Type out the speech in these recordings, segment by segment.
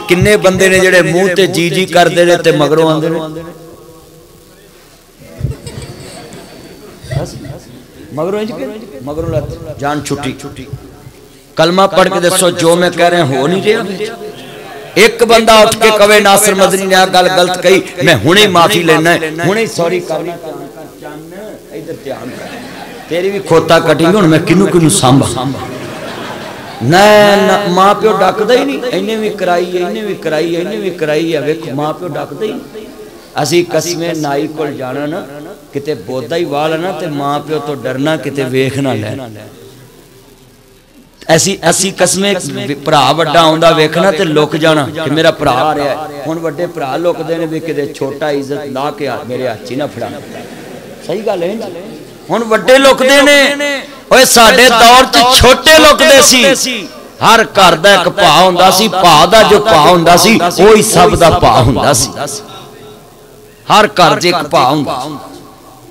किन्ने बंदे ने जेड़े मुंह ते जी जी करदे ने ते मगरों आंदे ने मगरों जान छुट्टी। कलमा पढ़ के दसो जो मैं कह रहा हो नहीं रहा। एक बंदा उठ के कवे नासिर मदनी ने गल गलत कही, मैं हुणे माफी लेना है, हुणे सॉरी करनी, इधर ध्यान कर, तेरी भी खोता कटेगी हुण मैं किनू किनू सांभा ना मां प्यो डकदा ही नहीं। इन्हें भी कराई है, इन्हें भी कराई है, इन्हें भी कराई है, वेखो मां प्यो डकदा ही नहीं। असी कसमें नाई कोल जाना ना किते बोधा ही वाल ना ते मां प्यो तो डरना किते वेख ना लैन। ऐसी कसमें भरा वड्डा आउंदा वेखना ते लुक जाना कि मेरा भरा आ रहा है। हुण वड्डे भरा लुकदे ने भी किते छोटा इज्जत ला के मेरे हत्थ ही ना फड़ा। सही गल है। हुण वड्डे लुकदे ने, ओए साडे दौर च छोटे लुकदे सी। हर घर दा इक भा हुंदा सी, भा दा जो भा हुंदा सी ओही सब दा भा हुंदा सी। हर घर च एक भा हुंदा।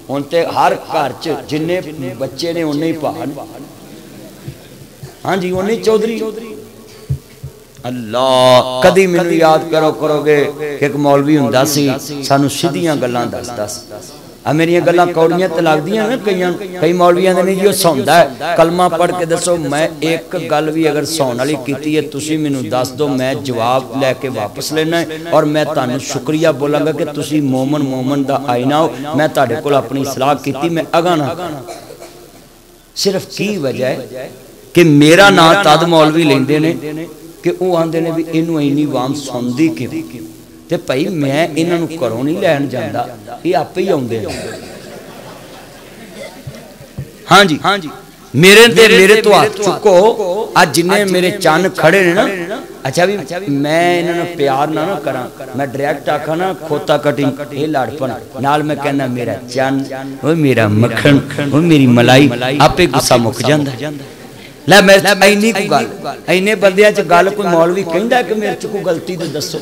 हुण ते हर घर च जिन्ने बच्चे ने उन्ने ही भा ने। हाँ जी उन्हें चौधरी। अल्लाह कदी मैनू याद करोगे कि एक मौलवी हुंदा सी सानू सीधियां गल्लां दसदा सी। मेरिया गल्लां कौड़ियां तो लगदियां ना कई मौलवियां दे नहीं जी सौंदा है। कलमा पढ़ के दसो मैं एक गल भी अगर सौन वाली कीती है तुसी मैनू दस दो, मैं जवाब लैके वापस लेना है और मैं तुहानू शुक्रिया बोलांगा कि तुसी मोमन दा आईना हो। मैं तुहाडे कोल अपनी सलाह कीती, मैं अगा ना सिर्फ की वजह है कि मेरा नाम तद मौलवी लेंदे ने कि वह आंदे ने भी इनू इन्नी वाम सुनदी किवें ते भाई मैं इन्हां नूं घरों नहीं लैण जांदा, ये आपे ही आउंदे ने। हाँ जी मेरे तो हाथ चुको अज जिन्ने मेरे चन्न खड़े ने ना। अच्छा भी मैं इन्हां प्यार ना करा, मैं डायरैक्ट आखा ना खोता कटिंग ये लड़पन नाल मैं कहना मेरा चन्न ओ मेरा मक्खन ओ मेरी मलाई आपे गुस्सा मुक जांदा। लै मैं इन्नी को गल इन्ने बंदियां च गल कोई मौलवी कहंदा कि मेरे च कोई गलती तो दसो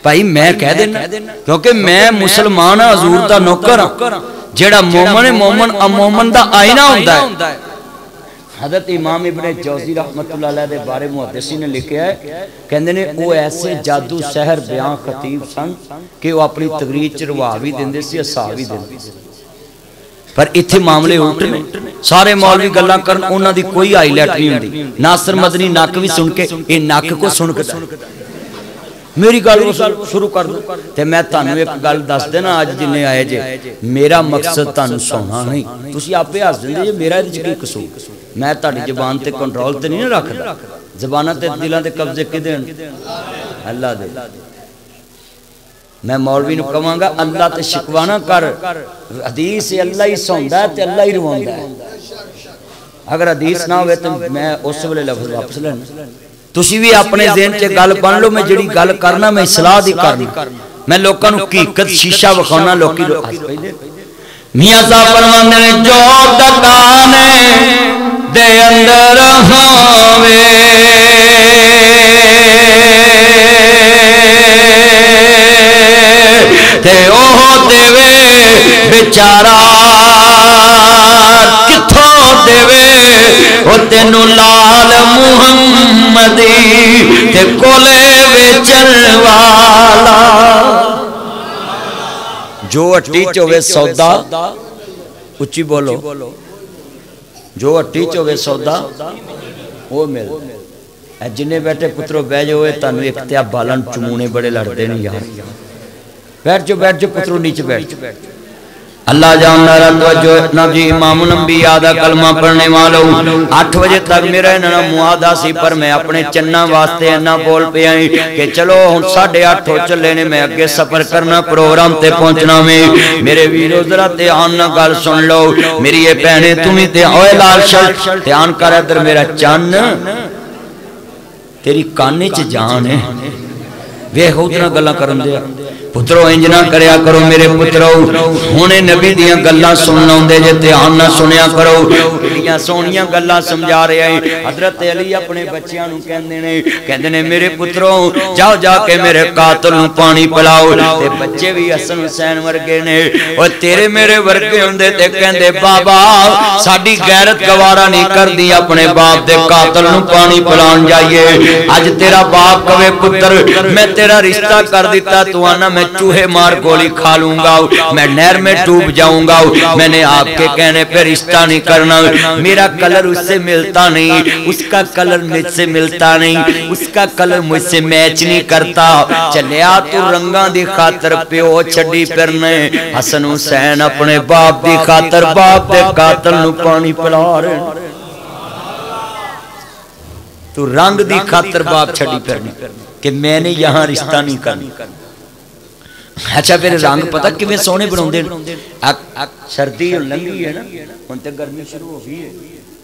भाई मैं कह देना क्योंकि मैं मुसलमान हजूर दा नौकर हां। जेड़ा मोमन अमोमन दा आईना हुंदा है। हज़रत इमाम इब्ने जौज़ी रहमतुल्लाह अलैह दे बारे मुहद्दिसी ने लिखा है, कहंदे ने वो ऐसे जादू सहर बयां खतीब सन कि वो अपनी तकरीर च रवा भी दिंदे सी हसा भी दिंदे सी। पर इत्थे मामले उल्ट ने। सारे मौलवी गल्लां करन उन्हां दी कोई हाईलाइट नहीं हुंदी। नासिर मदनी नक भी सुन के ये नक को सुनकदा मेरी गल शुरू कर दो ते मैं तुहानू एक गल दस देना। अज जिन्ने आए जे मेरा मकसद तुहानू सुनाना नहीं, तुसीं आपे हस दिंदे जे मेरा इहदे च की कसूर। मैं तुहाडी ज़बान ते कंट्रोल ते नहीं रखदा। ज़बानां ते दिलां ते कब्जे किदे अल्लाह दे। मैं मौलवी नूं कहांगा अल्लाह ते शिकवा ना कर। हदीस अल्लाह ही सौंदा है ते अल्लाह ही रवांदा है। अगर हदीस ना होवे तो मैं उस वेले लफ्ज़ वापस लेना। तुसी भी अपने ज़हन च गल बन लो। मैं जिहड़ी गल करना मैं इस्लाह दी करना। मैं लोकां नूं हकीकत शीशा विखाउणा। लोकी मियां साहब फरमांदे ने जो दुकाने दे अंदर होवे ते ओह देवे बेचारा किथों देवे ओ तेनू लाल मुहम्मदी ते कोले बेचन वाला। जो हट्टी च होवे सौदा उच्ची बोलो, जो हट्टी च होवे सौदा वो मिल। जिन्ने बैठे पुत्रों बह जाओ तुहानू एक ते बालन चमूने बड़े लड़ते हैं यार। बैठ जाओ पुत्रों नीचे बैठ जाओ। अल्लाह जानदारा तवज्जो ना जी। इमाम नबी आदा कलमा पढ़ने वालों 8 बजे तक मेरा इन्ना मुआदा सी पर मैं अपने चन्ना वास्ते इन्ना बोल पिया कि चलो हुण 8:30 हो चले ने। मैं अगे सफर करना प्रोग्राम ते पहुंचना में। मेरे वीरों जरा ध्यान नाल गल सुन लो। मेरी ये भैने तुम्हें ते ओए लाल शर्ट ध्यान कर इधर मेरा चन्न तेरी काने च जान है। वे उतना गल्लां करन दे पुत्रो इंज ना करया करो मेरे पुत्रो हुणे नबी दियां गल्लां सुन आउंदे जे ध्यान ना सुनिया करो कितनियां सोहणियां गल्लां समझा रहा है हजरत अली अपने बच्चों नूं कहंदे ने मेरे पुत्रो जाओ जाके मेरे कातल नूं पानी पिलाओ ते बच्चे भी हसन हुसैन वर्गे ने और तेरे मेरे वर्गे हुंदे ते कहंदे बाबा साडी गैरत गवारा नहीं करदी अपने बाप दे कातल नूं पानी पिलाउण जाइए अज तेरा बाप कवे पुत्र मैं तेरा रिश्ता कर दिता तू आना मैं चूहे मार गोली खा लूंगा मैं नहर में डूब जाऊंगा मैंने आपके कहने पे रिश्ता नहीं करना मेरा कलर उससे मिलता नहीं उसका कलर मुझसे मिलता नहीं उसका कलर मुझसे मैच नहीं करता चलिया तू रंगा दी खातर प्यो छड़ी फिरने हसन हुसैन अपने बाप दी खातर बाप दे कातल नूं पानी पिला रहे तू रंग दी खातर बाप छड़ी फिरने कि मैंने यहाँ रिश्ता नहीं करना अच्छा फिर रंग पता किवें सोहने बनाउंदे सर्दी लंघी है ना हुण ते गर्मी शुरू हो गई है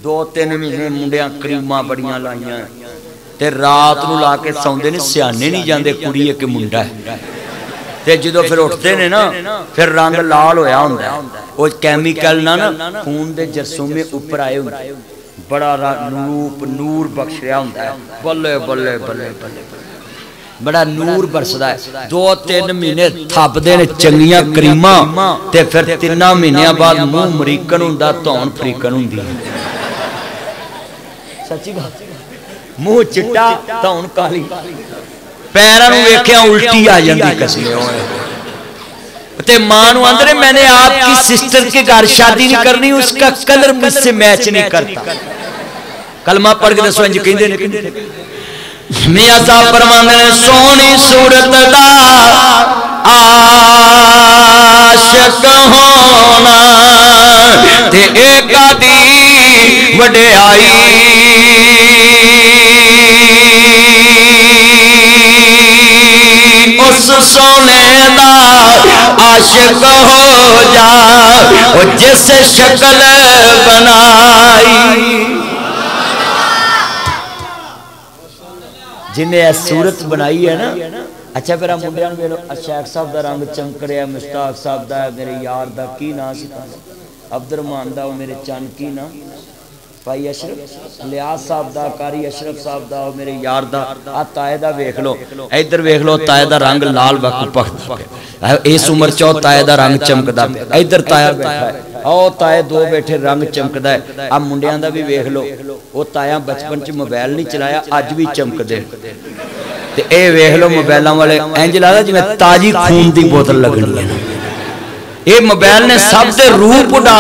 2-3 महीने मुंडियां क्रीमां बड़ियां लाइयां ते रात नूं ला के सौंदे ने सियाने नहीं जांदे कुड़ी एक मुंडा है ते जदों फिर उठदे ने ना फिर रंग लाल होया हुंदा ओ केमिकल ना खून दे जरसूमे ऊपर आए हुंदे बड़ा रूप नूर बख्श रहा हुंदा है बल्ले बल्ले बल्ले बल्ले बड़ा नूर बरसदा है 2-3 महीने थपदे ने चंगियां क्रीमां ते फिर 3 महीनों बाद मुंह मरीकन हुंदा धौन फरीकन हुंदी सच्ची बात मुंह चिट्टा धौन काली पैरां नूं वेखिया उल्टी आ जांदी कसमे ते मां नूं आंदे मैंने आपकी सिस्टर के घर शादी नहीं करनी उसका कलर मुझसे मैच नहीं करता कलमा पढ़ के दसो इंज कहंदे ने मियां साहब फरमांदे ने सोहनी सूरत दा आशिक होना ते एक दी वडियाई उस सोने दा आशिक हो जा ओ जिस शक्ल बनाई जिन्हें सूरत बनाई है ना अच्छा फिर मुंडिया शेख साहब का रंग चमक रहा मुश्ताक साहब का मेरे यार का की नाम सी अब्दुरमान का मेरे चन की ना भाई अशरफ लियाज साहब का कारी अशरफ साहब का मेरे यार का आ ताए का वेख लो इधर वेख लो ताए का रंग लाल वक्त इस उम्र चो ताए का रंग चमकदा इधर ताया बैठा है आओ ताए दो बैठे रंग चमकदा है आ मुंडिया का भी वेख लो वो ताया बचपन च मोबाइल नहीं चलाया अज भी चमकदे ते ए वेख लो मोबाइलों वाले इंज लगदा जिवें ताजी खून की बोतल लगनी है ये मोबाइल ने सब दे रूप उड़ा